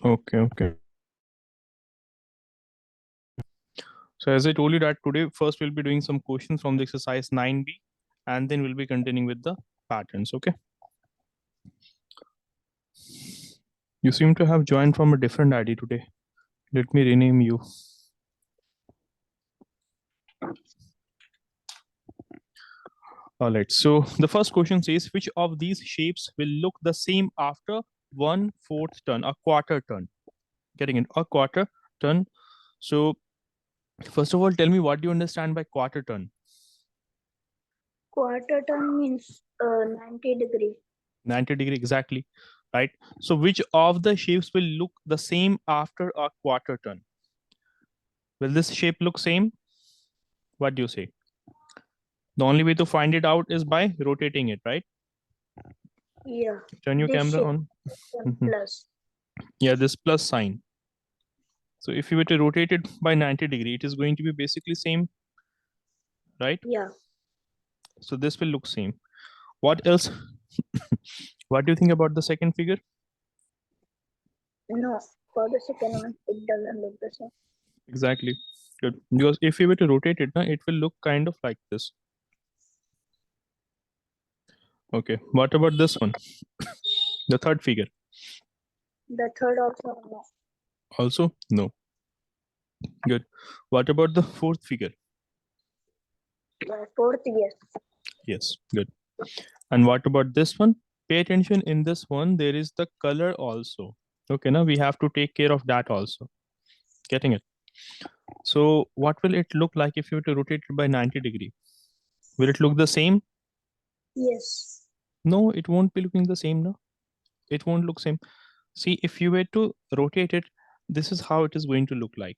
Okay. So as I told you that today, first we'll be doing some questions from the exercise 9B, and then we'll be continuing with the patterns. Okay. You seem to have joined from a different ID today. Let me rename you. All right. So the first question says, which of these shapes will look the same after 1/4 turn, a quarter turn? Getting it, a quarter turn. So first of all, tell me, what do you understand by quarter turn? Quarter turn means 90 degree. 90 degree, exactly. Right. So which of the shapes will look the same after a quarter turn? Will this shape look same? What do you say? The only way to find it out is by rotating it, right? Yeah. Turn your This camera shape on. plus. Yeah, this plus sign. So if you were to rotate it by 90 degree, it is going to be basically same, right? Yeah. So this will look same. What else? What do you think about the second figure? No, for the second one, it doesn't look the same. Exactly. Good. Because if you were to rotate it, it will look kind of like this. Okay. What about this one? The third figure. The third also no. Also, no. Good. What about the fourth figure? The fourth, yes. Yes. Good. And what about this one? Pay attention, in this one, there is the color also. Okay, now we have to take care of that also. Getting it? So what will it look like if you were to rotate it by 90 degree? Will it look the same? Yes. No, it won't be looking the same. No, it won't look same. See, if you were to rotate it, this is how it is going to look like.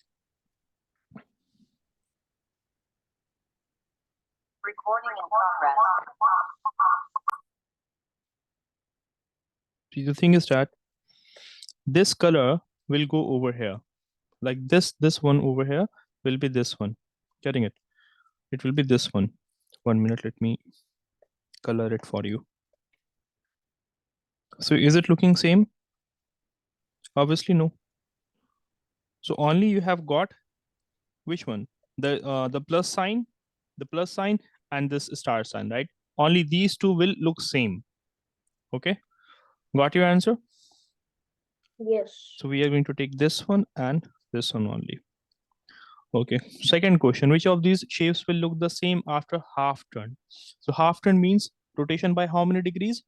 Recording in progress. See, the thing is that this color will go over here. Like this one over here will be this one. Getting it? It will be this one. 1 minute, let me color it for you. So is it looking same? Obviously no. So only you have got which one? The plus sign, and this star sign, right? Only these two will look same. Okay, got your answer? Yes. So we are going to take this one and this one only. Okay, second question, which of these shapes will look the same after half turn? So half turn means rotation by how many degrees?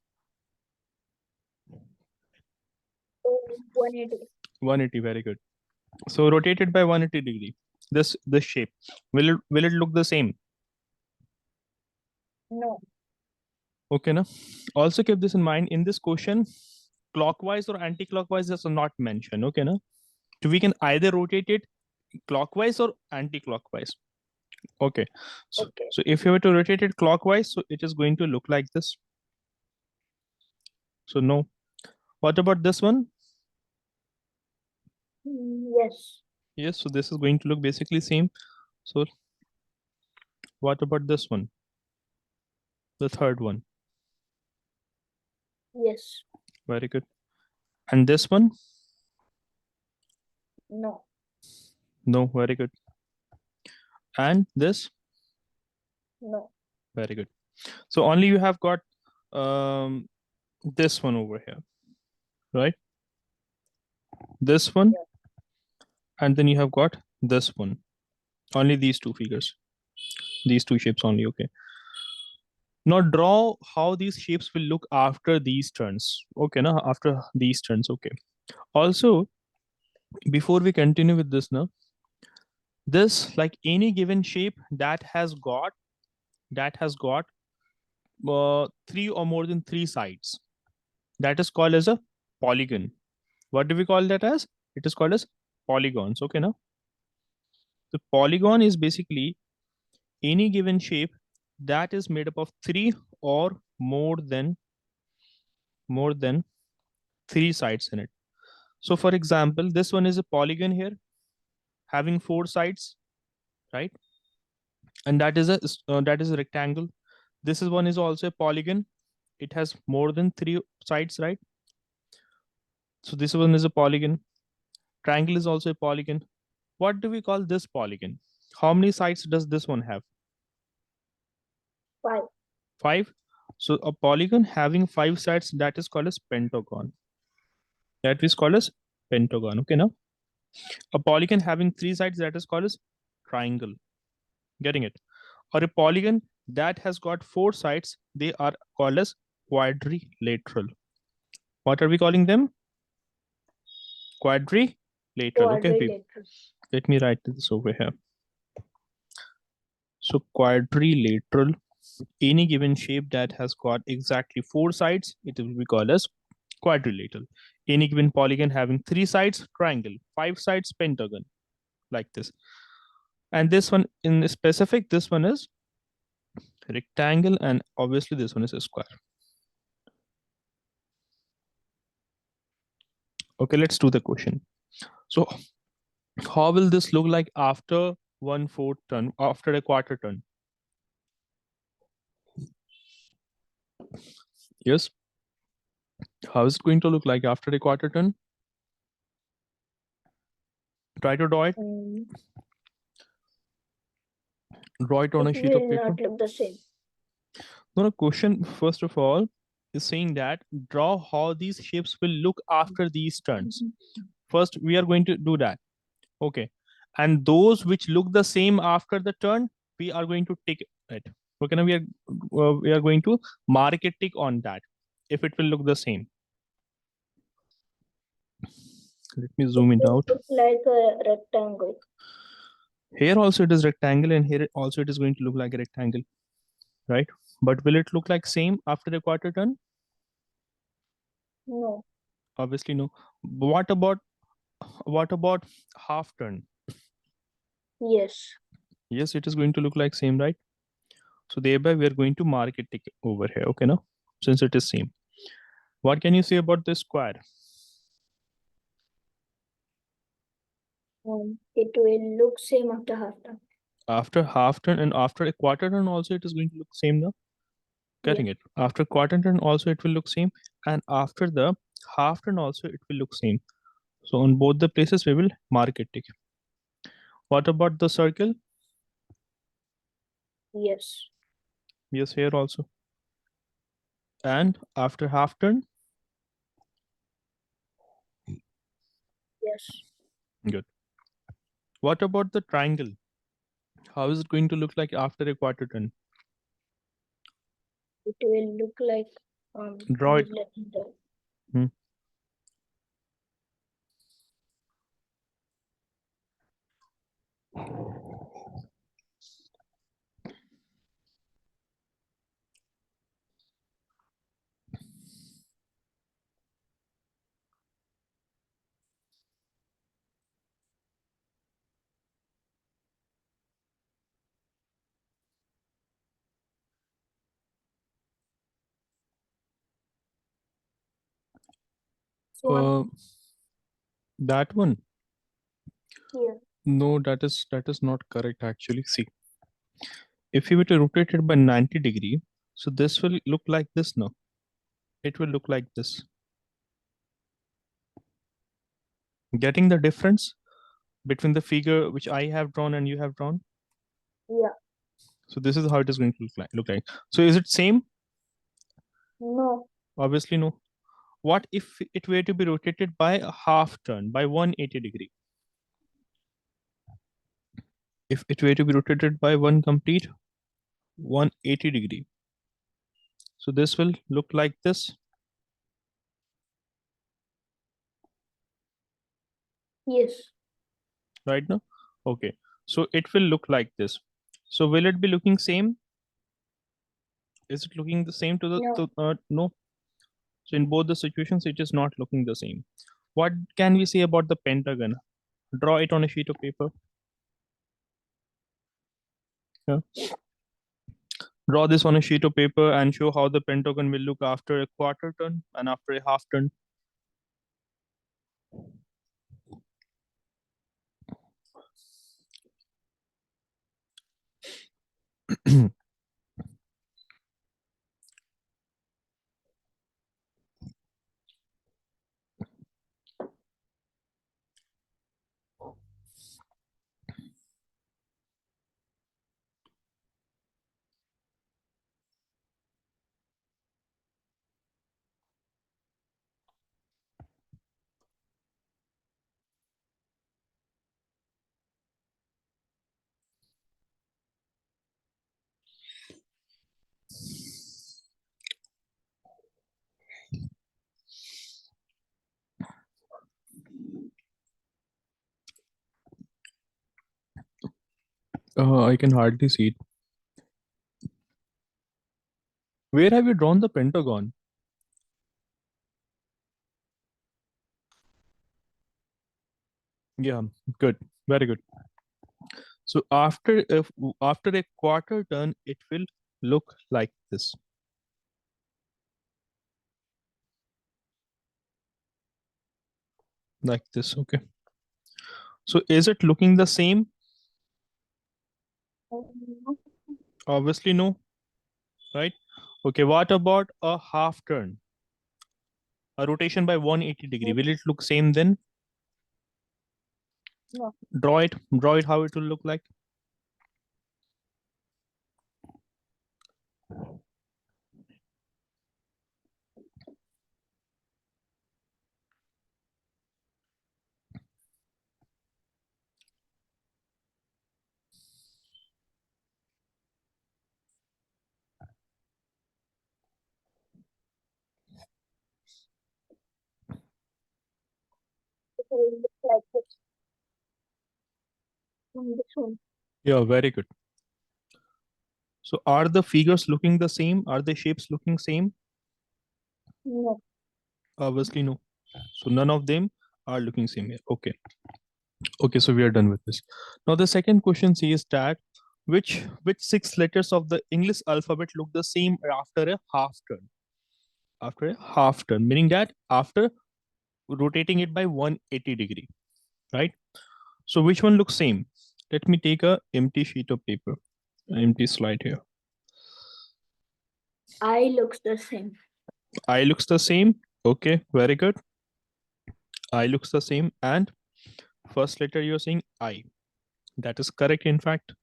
180. 180. Very good. So rotated by 180 degree, this shape, will it look the same? No. Okay, now also keep this in mind. In this question, clockwise or anti-clockwise is not mentioned. Okay, now so we can either rotate it clockwise or anti-clockwise. Okay, so Okay. so if you were to rotate it clockwise, so it is going to look like this. So no. What about this one? Yes. Yes, so this is going to look basically same. So what about this one? The third one. Yes. Very good. And this one? No. No. Very good. And this? No. Very good. So only you have got this one over here, right? This one, and then you have got this one. Only these two figures, these two shapes only. Okay. Now draw how these shapes will look after these turns. Okay, now after these turns. Okay. Also, before we continue with this, now this, like any given shape that has got three or more than three sides, that is called as a polygon. What do we call that as? It is called as polygons. Okay, now the polygon is basically any given shape that is made up of three or more than three sides in it. So for example, this one is a polygon here having four sides, right? And that is a rectangle. This is one is also a polygon. It has more than three sides, right? So this one is a polygon. Triangle is also a polygon. What do we call this polygon? How many sides does this one have? 5. 5. So a polygon having 5 sides, that is called as pentagon. That is called as pentagon. Okay, now a polygon having 3 sides, that is called as triangle. Getting it? Or a polygon that has got 4 sides, they are called as quadrilateral. What are we calling them? Quadrilateral. Okay, Quadrilateral. let me write this over here. So quadrilateral, any given shape that has got exactly 4 sides, it will be called as quadrilateral. Any given polygon having 3 sides, triangle. 5 sides, pentagon, like this. And this one in specific, this one is rectangle, and obviously this one is a square. Okay, let's do the question. So how will this look like after 1/4 turn, after a quarter turn? Yes. How is it going to look like after a quarter turn? Try to draw it. Draw it on a It sheet of will paper. not look the same. No, the question, first of all, is saying that draw how these shapes will look after these turns. First, we are going to do that. Okay. And those which look the same after the turn, we are going to tick it. Okay, now we are going to mark a tick on that if it will look the same. Let me zoom it out. It's like a rectangle. Here also it is rectangle, and here also it is going to look like a rectangle, right? But will it look like same after the quarter turn? No. Obviously no. What about half turn? Yes. Yes, it is going to look like same, right? So thereby we are going to mark it tick over here. Okay, now since it is same. What can you say about this square? It will look same after half turn. After half turn and after a quarter turn also it is going to look same now. Getting it? After quarter turn also it will look same, and after the half turn also it will look same. So on both the places we will mark it tick. What about the circle? Yes. Yes, here also. And after half turn? Yes. Good. What about the triangle? How is it going to look like after a quarter turn? It will look like Draw it. let me draw. Hmm. That one? Here. No, that is not correct actually. See, if you were to rotate it by 90 degree, so this will look like this now. It will look like this. Getting the difference between the figure which I have drawn and you have drawn? Yeah. So this is how it is going to look like. So is it same? No. Obviously no. What if it were to be rotated by a half turn, by 180 degree? If it were to be rotated by one complete 180 degree. So this will look like this. Yes. Right now? Okay. So it will look like this. So will it be looking same? Is it looking the same to the No. no? So in both the situations, it is not looking the same. What can we say about the pentagon? Draw it on a sheet of paper. Yeah. Draw this on a sheet of paper and show how the pentagon will look after a quarter turn and after a half turn. I can hardly see it. Where have you drawn the pentagon? Yeah, good. Very good. So after a quarter turn, it will look like this. Like this, okay. So is it looking the same? No. Obviously no, right? Okay, what about a half turn? A rotation by 180 degree. Will it look same then? No. Draw it how it will look like. It will look like this. This one. Yeah, very good. So are the figures looking the same? Are the shapes looking same? No. Obviously no. So none of them are looking same here. Okay. Okay, so we are done with this. Now the second question says that which six letters of the English alphabet look the same after a half turn? After a half turn, meaning that after rotating it by 180 degree, right? So which one looks same? Let me take a empty sheet of paper, an empty slide here. I looks the same. I looks the same. Okay, very good. I looks the same. And first letter you're saying I. That is correct, in fact.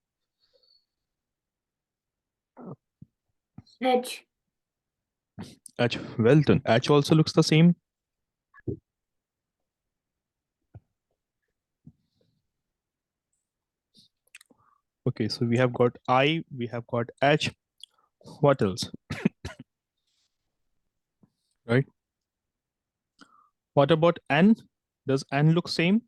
H. H. Well done. H also looks the same. Okay, so we have got I, we have got H. What else? Right? What about N? Does N look same?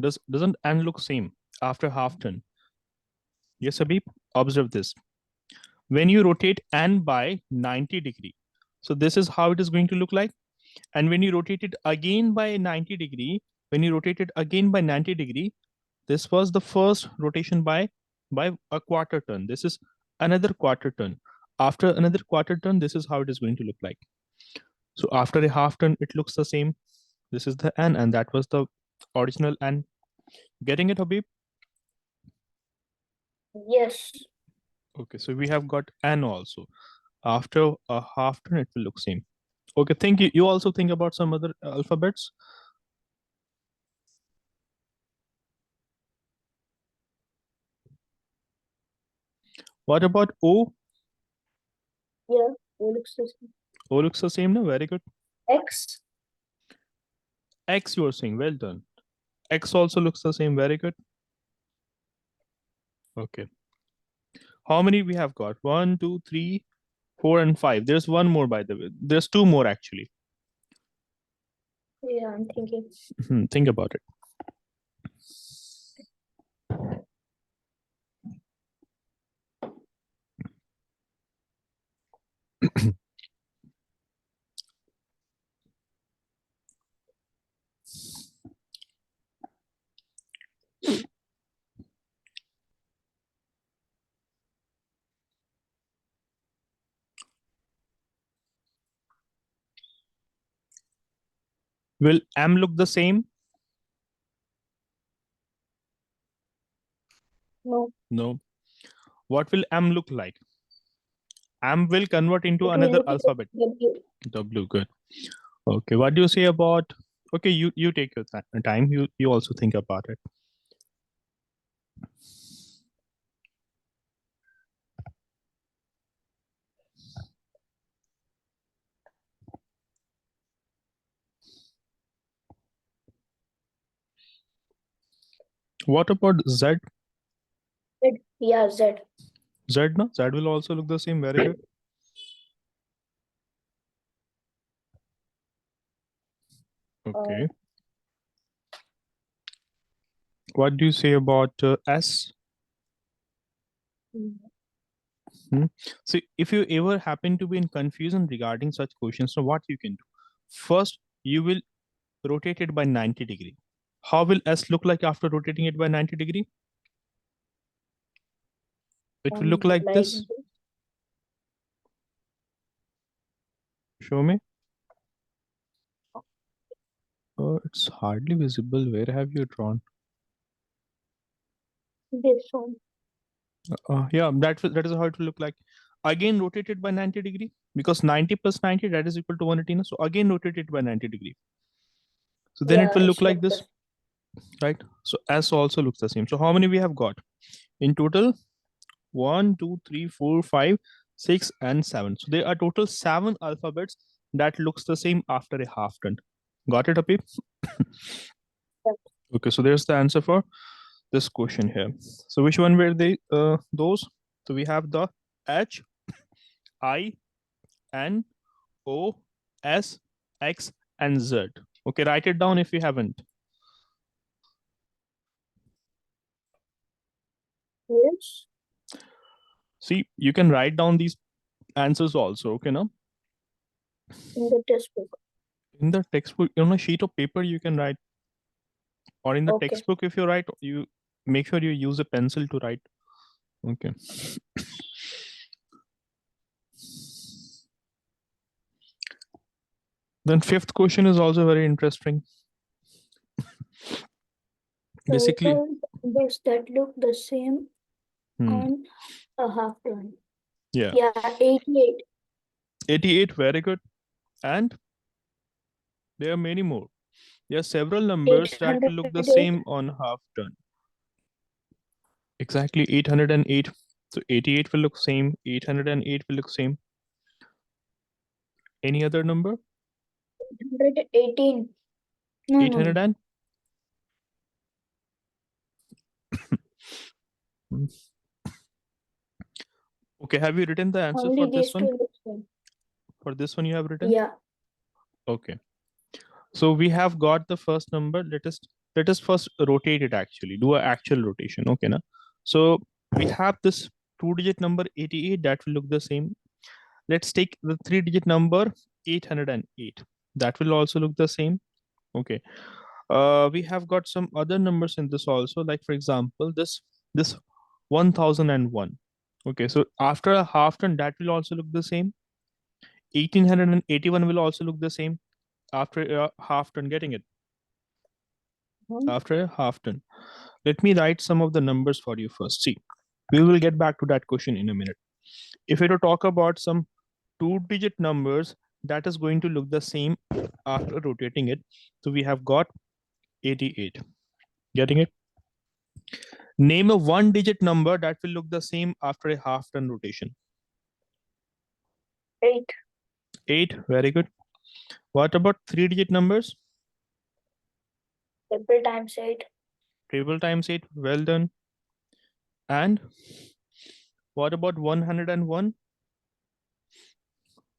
Doesn't N look same after half turn? Yes, Abhi, observe this. When you rotate N by 90 degree, so this is how it is going to look like. And when you rotate it again by 90 degree, when you rotate it again by 90 degree, this was the first rotation by a quarter turn. This is another quarter turn. After another quarter turn, this is how it is going to look like. So after a half turn, it looks the same. This is the N, and that was the original N. Getting it, Habib? Yes. Okay, so we have got N also. After a half turn, it will look same. Okay, think you also think about some other alphabets. What about O? Yeah. O looks the same. O looks the same now. Very good. X. X, you are saying. Well done. X also looks the same. Very good. Okay. How many we have got? 1, 2, 3, 4, and 5. There's one more, by the way. There's two more actually. Yeah, I'm thinking. Think about it. Will M look the same? No. No. What will M look like? M will convert into It will another look like alphabet. W. W, good. Okay, what do you say about? Okay, you take your time. You also think about it. What about Z? Z. Yeah, Z. Z, no? Z will also look the same. Very good. Okay. What do you say about S? So if you ever happen to be in confusion regarding such questions, so what you can do? First, you will rotate it by 90 degree. How will S look like after rotating it by 90 degree? It will look like this. Show me. Oh, it's hardly visible. Where have you drawn? This one. Yeah, that is how it will look like. Again, rotate it by 90 degree because 90 plus 90 that is equal to 180. So again, rotate it by 90 degree. So then it will look like this, right? So S also looks the same. So how many we have got in total? 1, 2, 3, 4, 5, 6, and 7. So there are total 7 alphabets that looks the same after a half turn. Got it, Apip? Okay, so there's the answer for this question here. So which one were they? Those. So we have the H, I, N, O, S, X, and Z. Okay, write it down if you haven't. Yes. See, you can write down these answers also. Okay, now In the textbook. in the textbook, on a sheet of paper, you can write, or in the Okay. textbook, if you write, you make sure you use a pencil to write. Okay. Then fifth question is also very interesting. Basically, Numbers that look the same hmm, on a half turn. yeah, Yeah, 88. 88, very good. And there are many more. There are several numbers that will look the 808. same on half turn. Exactly 808. So 88 will look same. 808 will look same. Any other number? 818. No, 800 no. and? Okay, have you written the answer Only for this these one? two look same. For this one you have written? Yeah. Okay. So we have got the first number. Let us first rotate it actually. Do an actual rotation. Okay, na? So we have this 2-digit number 88 that will look the same. Let's take the 3-digit number 808. That will also look the same. Okay. We have got some other numbers in this also. Like for example, this 1001. Okay, so after a half turn, that will also look the same. 1881 will also look the same after a half turn. Getting it? After a half turn. Let me write some of the numbers for you first. See, we will get back to that question in a minute. If we to talk about some 2-digit numbers, that is going to look the same after rotating it. So we have got 88. Getting it? Name a 1-digit number that will look the same after a half turn rotation. 8. 8, very good. What about 3-digit numbers? Triple times 8. Triple times 8, well done. And what about 101?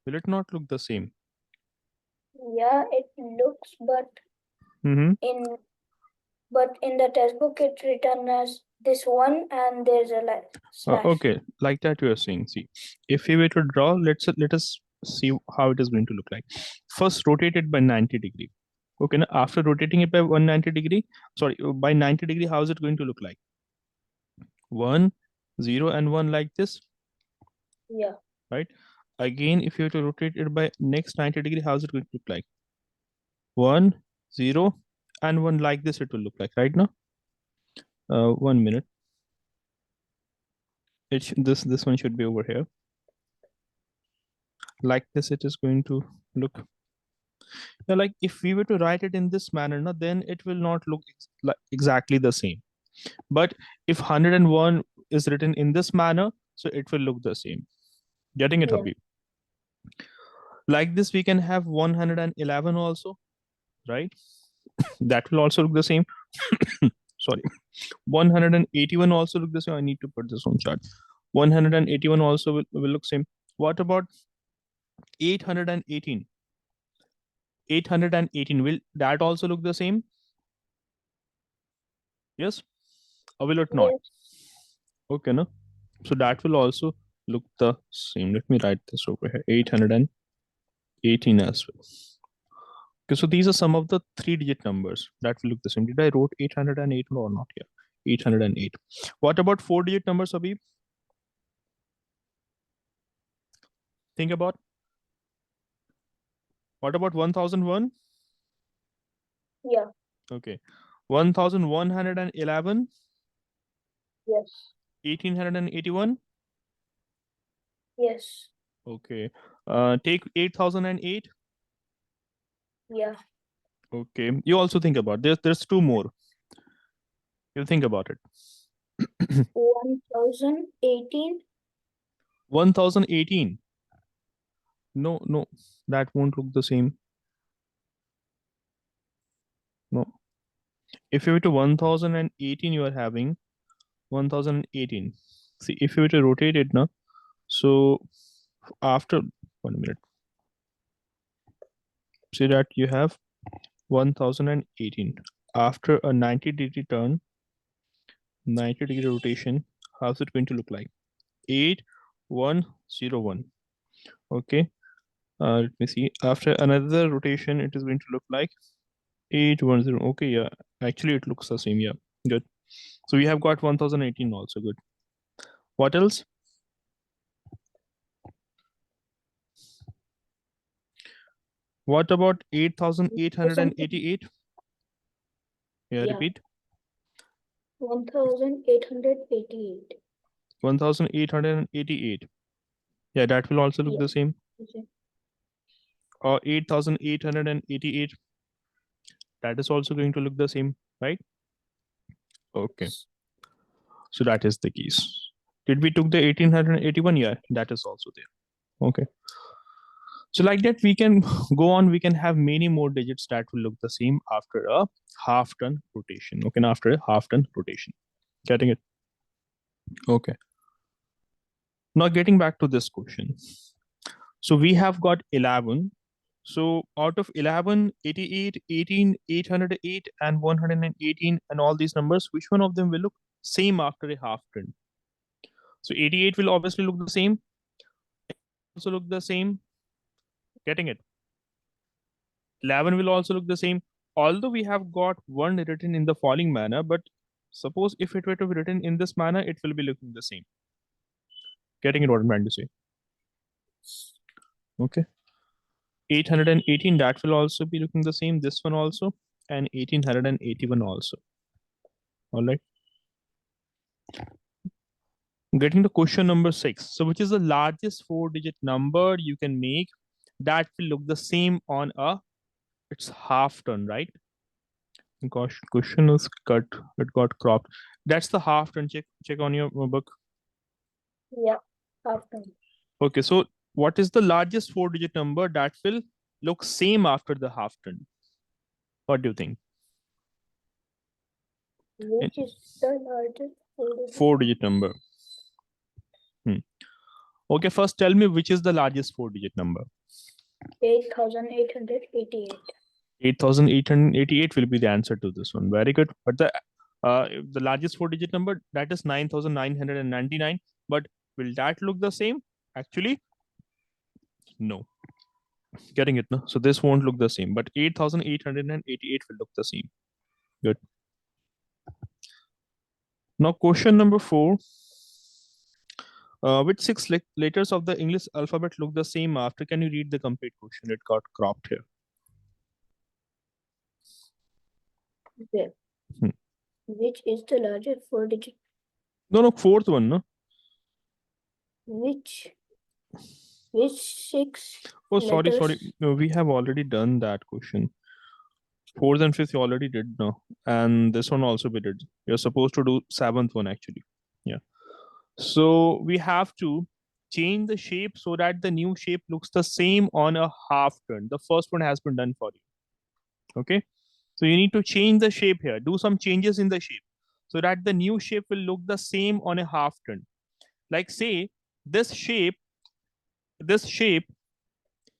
Will it not look the same? Yeah, it looks, but in the textbook it's written as this one and there's a slash. Okay, like that you are saying. See, if we were to draw, let us see how it is going to look like. First, rotate it by 90 degree. Okay, now after rotating it by 190 degree, sorry, by 90 degree, how is it going to look like? 1, 0, and 1 like this. Yeah. Right. Again, if you have to rotate it by next 90 degree, how is it going to look like? 1, 0, and 1 like this. It will look like right now. 1 minute. This one should be over here. Like this, it is going to look. Now, like if we were to write it in this manner, now then it will not look like exactly the same. But if 101 is written in this manner, so it will look the same. Getting it, Yeah. Habib? Like this, we can have 111 also, right? That will also look the same. Sorry. 181 also look the same. I need to put this on chart. 181 also will look same. What about 818? 818, will that also look the same? Yes. or will it not? Yes. Okay, no. So that will also look the same. Let me write this over here. 818 as well. Okay, so these are some of the 3-digit numbers that will look the same. Did I wrote 808 or not? Yeah, 808. What about 4-digit numbers, Abhi? Think about. What about 1001? Yeah. Okay. 1111, Yes. 1881. Yes. Okay. Take 8008. Yeah. Okay. You also think about there's 2 more. You think about it. 1018. 1018. No, no, that won't look the same. No. If you were to 1018, you are having 1018. See, if you were to rotate it now, so after 1 minute, see that you have 1018. After a 90-degree turn, 90-degree rotation, how's it going to look like? 8101. Okay. Let me see. After another rotation, it is going to look like 810. Okay, yeah. Actually, it looks the same. Yeah, good. So we have got 1018 also. Good. What else? What about 8888? Yeah, Yeah. repeat. 1888. 1888. Yeah, that will also look Yeah. the same. Okay. Or 8888. That is also going to look the same, right? Okay. So that is the keys. Did we took the 1881? Yeah, that is also there. Okay. So like that, we can go on. We can have many more digits that will look the same after a half turn rotation. Okay, and after a half turn rotation. Getting it? Okay. Now getting back to this question. So we have got 11. So out of 11, 88, 18, 808, and 118, and all these numbers, which one of them will look same after a half turn? So 88 will obviously look the same. Also look the same. Getting it? 11 will also look the same. Although we have got 1 written in the following manner, but suppose if it were to be written in this manner, it will be looking the same. Getting it what I'm trying to say? Okay. 818, that will also be looking the same. This one also, and 1881 also. All right. Getting to question number 6. So which is the largest 4-digit number you can make that will look the same on a it's half turn, right? Gosh, question is cut. It got cropped. That's the half turn. Check on your book. Yeah. After. Okay, so what is the largest 4-digit number that will look same after the half turn? What do you think? Which is the largest 4-digit number. Okay, first tell me which is the largest 4-digit number. 8888. 8888 will be the answer to this one. Very good. But the largest 4-digit number, that is 9999. But will that look the same? Actually, no. Getting it, no? So this won't look the same. But 8888 will look the same. Good. Now question number 4. Which 6 letters of the English alphabet look the same after? Can you read the complete question? It got cropped here. Okay. Which is the largest 4-digit? No, 4th one, no? Which 6 Oh, sorry. letters? No, we have already done that question. 4th and 5th you already did now. And this one also we did. You're supposed to do 7th one actually. Yeah. So we have to change the shape so that the new shape looks the same on a half turn. The first one has been done for you. Okay. So you need to change the shape here. Do some changes in the shape so that the new shape will look the same on a half turn. Like say this shape,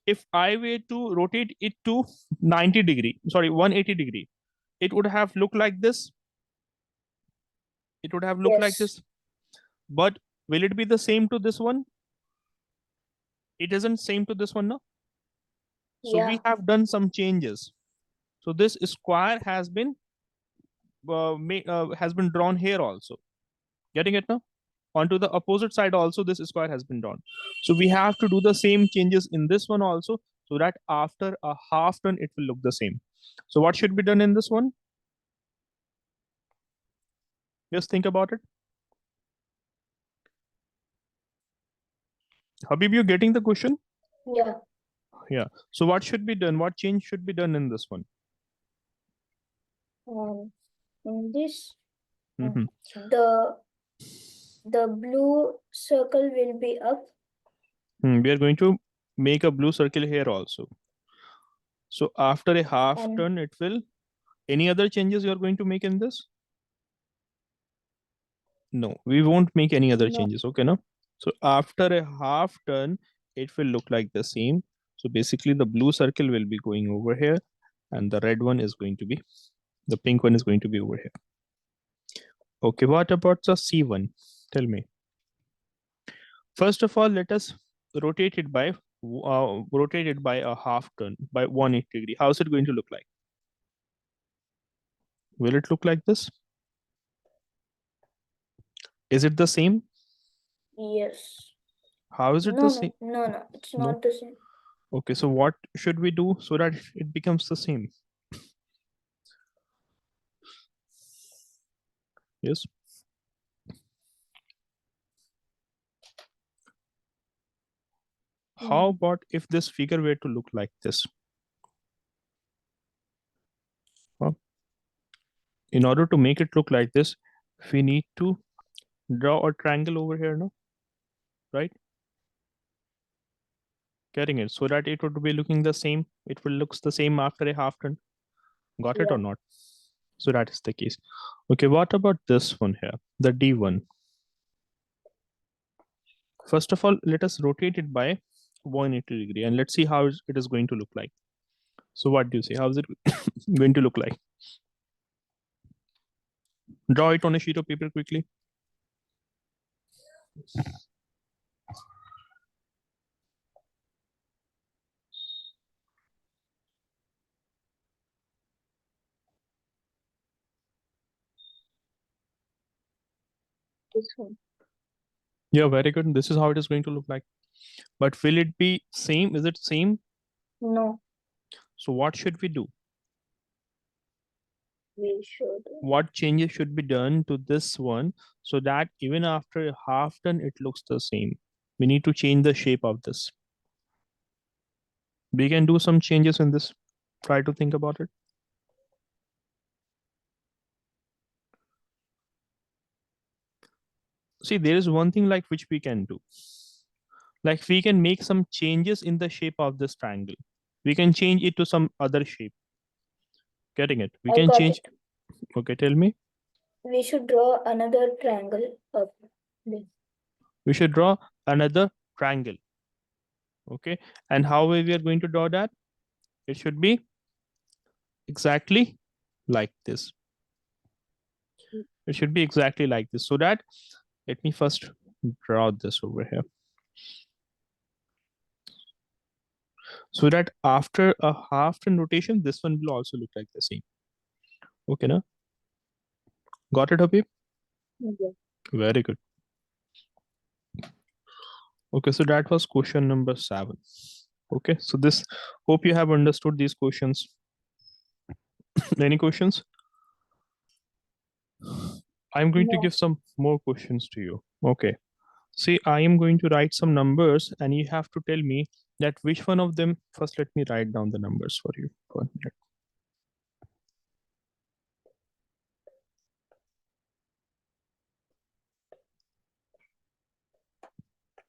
if I were to rotate it to 180 degree, it would have looked like this. It would have looked like Yes. this. But will it be the same to this one? It isn't same to this one, no? So Yeah. we have done some changes. So this square has been drawn here also. Getting it now? Onto the opposite side also, this square has been drawn. So we have to do the same changes in this one also, so that after a half turn, it will look the same. So what should be done in this one? Just think about it. Habib, you getting the question? Yeah. Yeah. So what should be done? What change should be done in this one? In this, Mhm. the blue circle will be up. We are going to make a blue circle here also. So after a half And turn, it will. Any other changes you are going to make in this? No, we won't make any other no. changes. Okay, no. So after a half turn, it will look like the same. So basically, the blue circle will be going over here, and the red one is going to be, the pink one is going to be over here. Okay, what about the C1? Tell me. First of all, let us rotate it by a half turn by 180 degree. How is it going to look like? Will it look like this? Is it the same? Yes. How is it the same? No, it's No. not the same. Okay, so what should we do so that it becomes the same? Yes. How about if this figure were to look like this? Well, in order to make it look like this, we need to draw a triangle over here, no? Right? Getting it? So that it would be looking the same. It will look the same after a half turn. Got it or not? So that is the case. Okay, what about this one here? The D1. First of all, let us rotate it by 180 degree and let's see how it is going to look like. So what do you say? How is it going to look like? Draw it on a sheet of paper quickly. This one. Yeah, very good. This is how it is going to look like. But will it be same? Is it same? No. So what should we do? We should. What changes should be done to this one so that even after a half turn, it looks the same? We need to change the shape of this. We can do some changes in this. Try to think about it. See, there is one thing like which we can do. Like we can make some changes in the shape of this triangle. We can change it to some other shape. Getting it? We can change. Okay, tell me. We should draw another triangle up. We should draw another triangle. Okay, and how we are going to draw that? It should be exactly like this. It should be exactly like this. So that, let me first draw this over here. So that after a half turn rotation, this one will also look like the same. Okay, now? Got it, Habib? Yeah. Very good. Okay, so that was question number 7. Okay, so this, hope you have understood these questions. Any questions? I'm going to give some more questions to you. Okay. See, I am going to write some numbers and you have to tell me that which one of them. First, let me write down the numbers for you. 1 minute.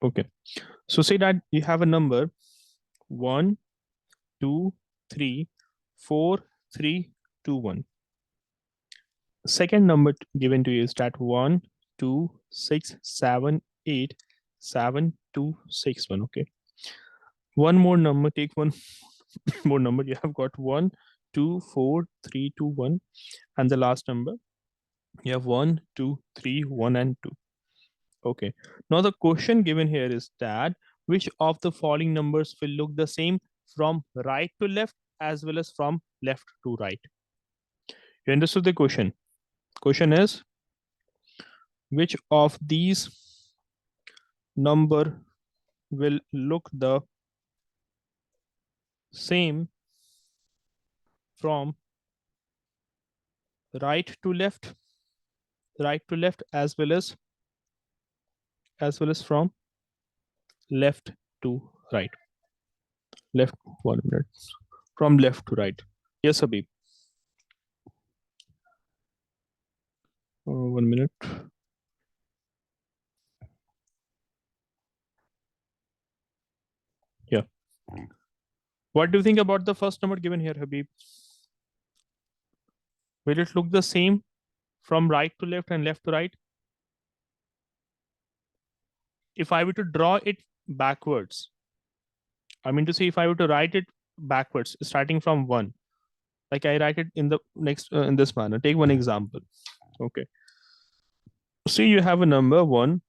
Okay. So say that you have a number 1, 2, 3, 4, 3, 2, 1. Second number given to you is that 1, 2, 6, 7, 8, 7, 2, 6, 1. Okay. One more number, take one more number. You have got 1, 2, 4, 3, 2, 1. And the last number You have 1, 2, 3, 1 and 2. Okay. Now the question given here is that which of the following numbers will look the same from right to left as well as from left to right? You understood the question? Question is which of these number will look the same from right to left as well as from left to right. Left 1 minute. From left to right. Yes, Habib. 1 minute. Yeah. What do you think about the first number given here, Habib? Will it look the same from right to left and left to right? If I were to draw it backwards, I mean to say if I were to write it backwards, starting from 1, like I write it in the next in this manner. Take one example. Okay. See, you have a number 1,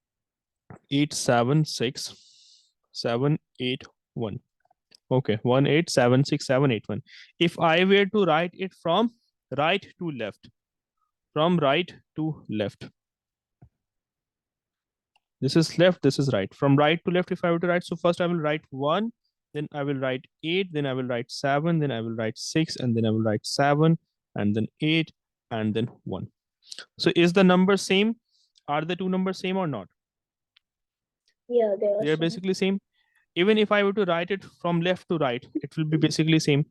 8, 7, 6, 7, 8, 1. Okay, 1, 8, 7, 6, 7, 8, 1. If I were to write it from right to left, this is left, this is right. From right to left, if I were to write, so first I will write 1, then I will write 8, then I will write 7, then I will write 6, and then I will write 7, and then 8, and then 1. So is the number same? Are the two numbers same or not? Yeah, They are basically same. Even if I were to write it from left to right, it will be basically same.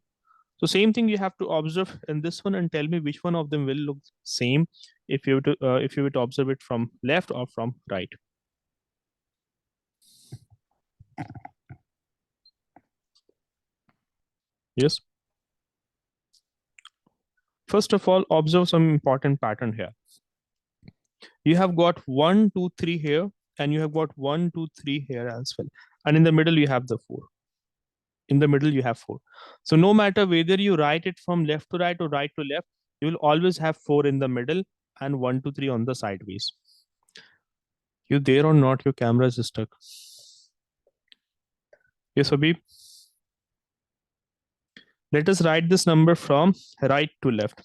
So same thing you have to observe in this one and tell me which one of them will look same if you were to observe it from left or from right. Yes. First of all, observe some important pattern here. You have got 1, 2, 3 here, and you have got 1, 2, 3 here as well. And in the middle, you have the 4. In the middle, you have 4. So no matter whether you write it from left to right or right to left, you will always have 4 in the middle and 1, 2, 3 on the sideways. You there or not? Your camera is stuck. Yes, Habib. Let us write this number from right to left.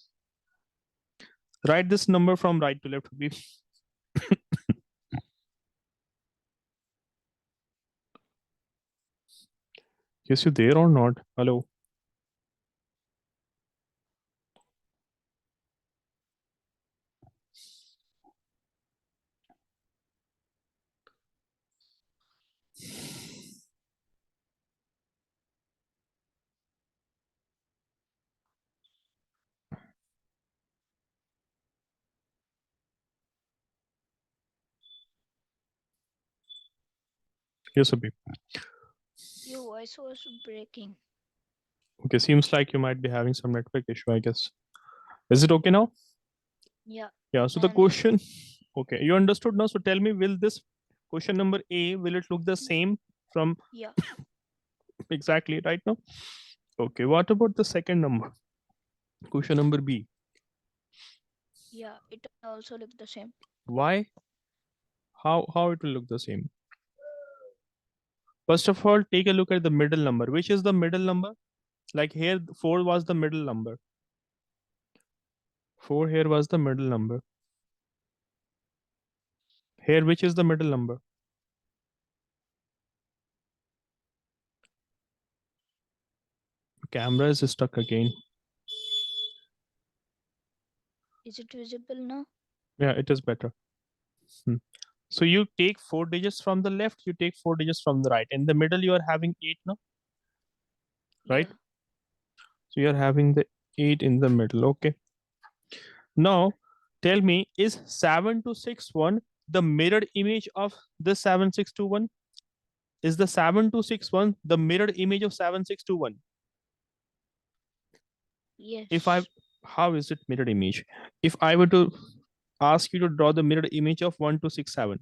Write this number from right to left, Habib. Yes, you there or not? Hello. Yes, Habib. Your voice was breaking. Okay, seems like you might be having some network issue, I guess. Is it okay now? Yeah. Yeah, so the question, okay, you understood now. So tell me, will this question number A, will it look the same from? Yeah. Exactly right now? Okay, what about the second number? Question number B. Yeah, it also look the same. Why? How it will look the same? First of all, take a look at the middle number. Which is the middle number? Like here, 4 was the middle number. 4 here was the middle number. Here, which is the middle number? Camera is stuck again. Is it visible now? Yeah, it is better. So you take 4 digits from the left, you take 4 digits from the right. In the middle, you are having 8 now, right? Yeah. So you are having the 8 in the middle. Okay. Now, tell me, is 7261 the mirror image of the 7621? Is the 7261 the mirror image of 7621? Yes. How is it mirror image? If I were to ask you to draw the mirror image of 1267,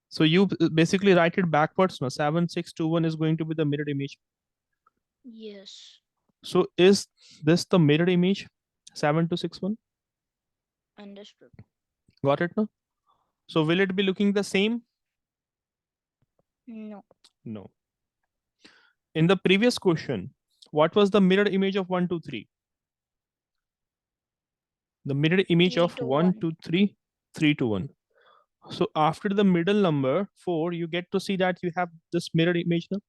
so you basically write it backwards now. 7621 is going to be the mirror image. Yes. So is this the mirror image 7261? Understood. Got it now? So will it be looking the same? No. No. In the previous question, what was the mirror image of 1, 2, 3? The mirror image 3 of to 1, 1. 2, 3, 3 to 1. So after the middle number 4, you get to see that you have this mirror image now.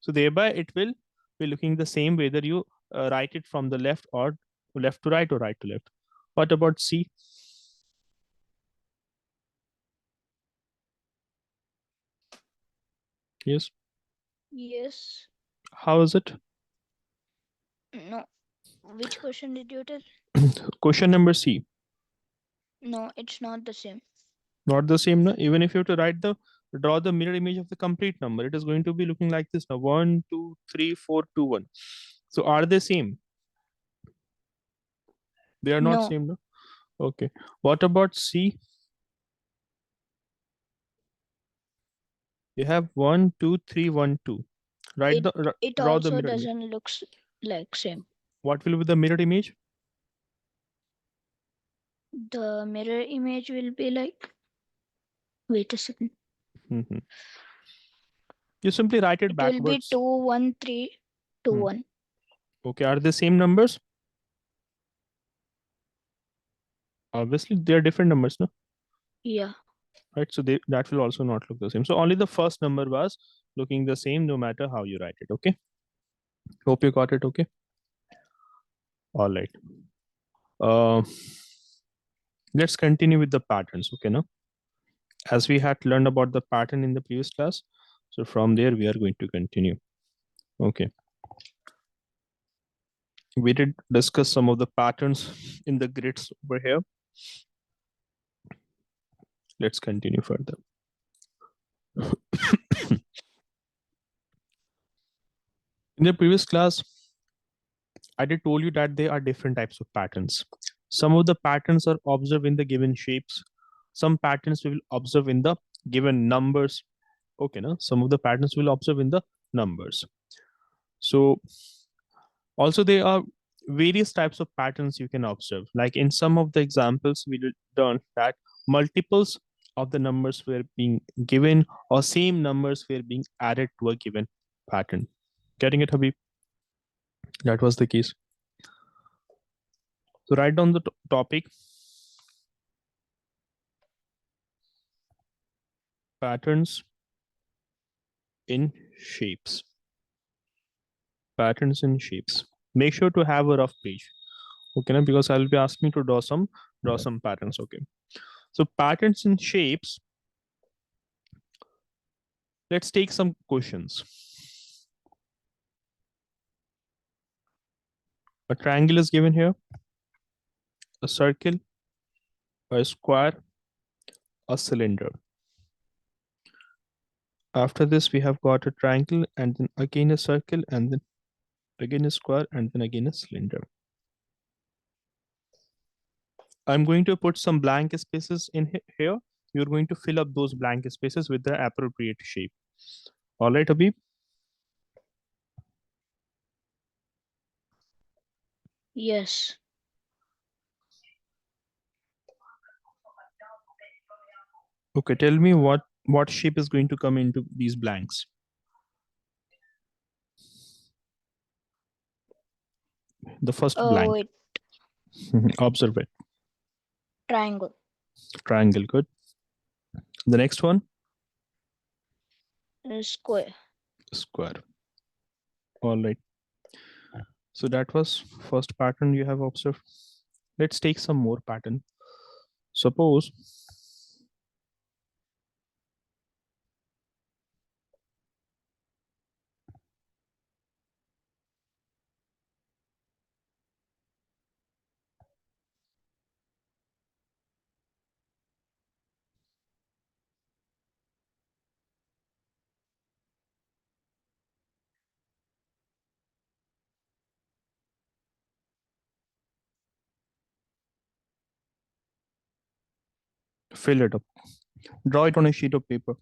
So thereby it will be looking the same whether you write it from the left or left to right or right to left. What about C? Yes. Yes. How is it? No. Which question did you tell? Question number C. No, it's not the same. Not the same. No? Even if you have to draw the mirror image of the complete number, it is going to be looking like this now. 1, 2, 3, 4, 2, 1. So are they same? They are not No. same. No? Okay. What about C? You have 1, 2, 3, 1, 2. Right. It Draw the also mirror image. doesn't looks like same. What will be the mirror image? The mirror image will be like, wait a second. Mm-hmm. You simply write it It will be backwards. 2, 1, 3, 2, 1. Okay. Are they same numbers? Obviously, they are different numbers, no? Yeah. Right. So that will also not look the same. So only the first number was looking the same no matter how you write it. Okay. Hope you got it. Okay. All right. Let's continue with the patterns. Okay. Now, as we had learned about the pattern in the previous class, so from there we are going to continue. Okay. We did discuss some of the patterns in the grids over here. Let's continue further. In the previous class, I did told you that there are different types of patterns. Some of the patterns are observed in the given shapes. Some patterns we will observe in the given numbers. Okay, no? Some of the patterns we'll observe in the numbers. So also there are various types of patterns you can observe. Like in some of the examples, we learned that multiples of the numbers were being given or same numbers were being added to a given pattern. Getting it, Habib? That was the case. So write down the topic. Patterns in shapes. Patterns in shapes. Make sure to have a rough page. Okay, because I'll be asking to draw some patterns. Okay. So patterns in shapes. Let's take some questions. A triangle is given here, a circle, a square, a cylinder. After this, we have got a triangle and then again a circle and then again a square and then again a cylinder. I'm going to put some blank spaces in here. You're going to fill up those blank spaces with the appropriate shape. All right, Habib? Yes. Okay, tell me what shape is going to come into these blanks. The first blank. Wait. Observe it. Triangle. Triangle, good. The next one? Square. Square. All right. So that was first pattern you have observed. Let's take some more pattern. Suppose fill it up. Draw it on a sheet of paper.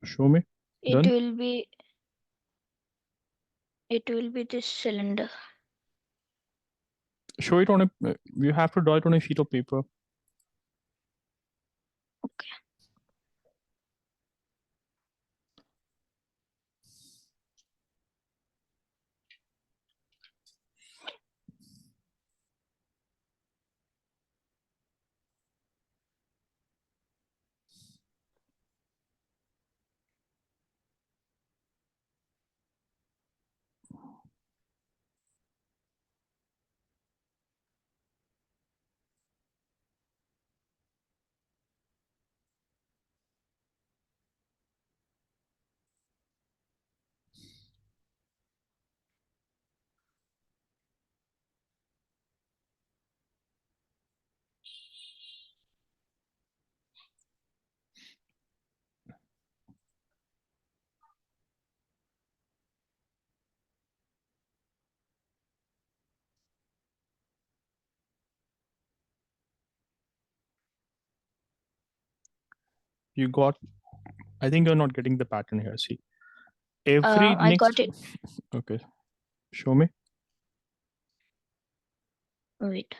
Show me. It Done. will be this cylinder. Show it on a. You have to draw it on a sheet of paper. Okay. You got. I think you're not getting the pattern here. See, every I next. got it. Okay, show me. Wait.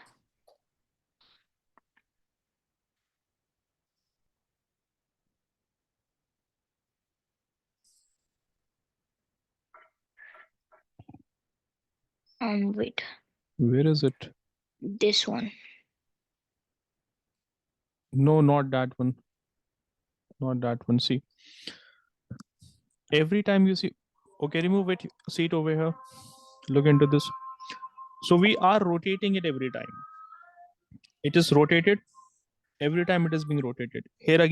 Wait. Where is it? This one. No, not that one. Not that one. See, every time you see. Okay, remove it. See it over here. Look into this. So we are rotating it every time. It is rotated. Every time it is being rotated. Here again.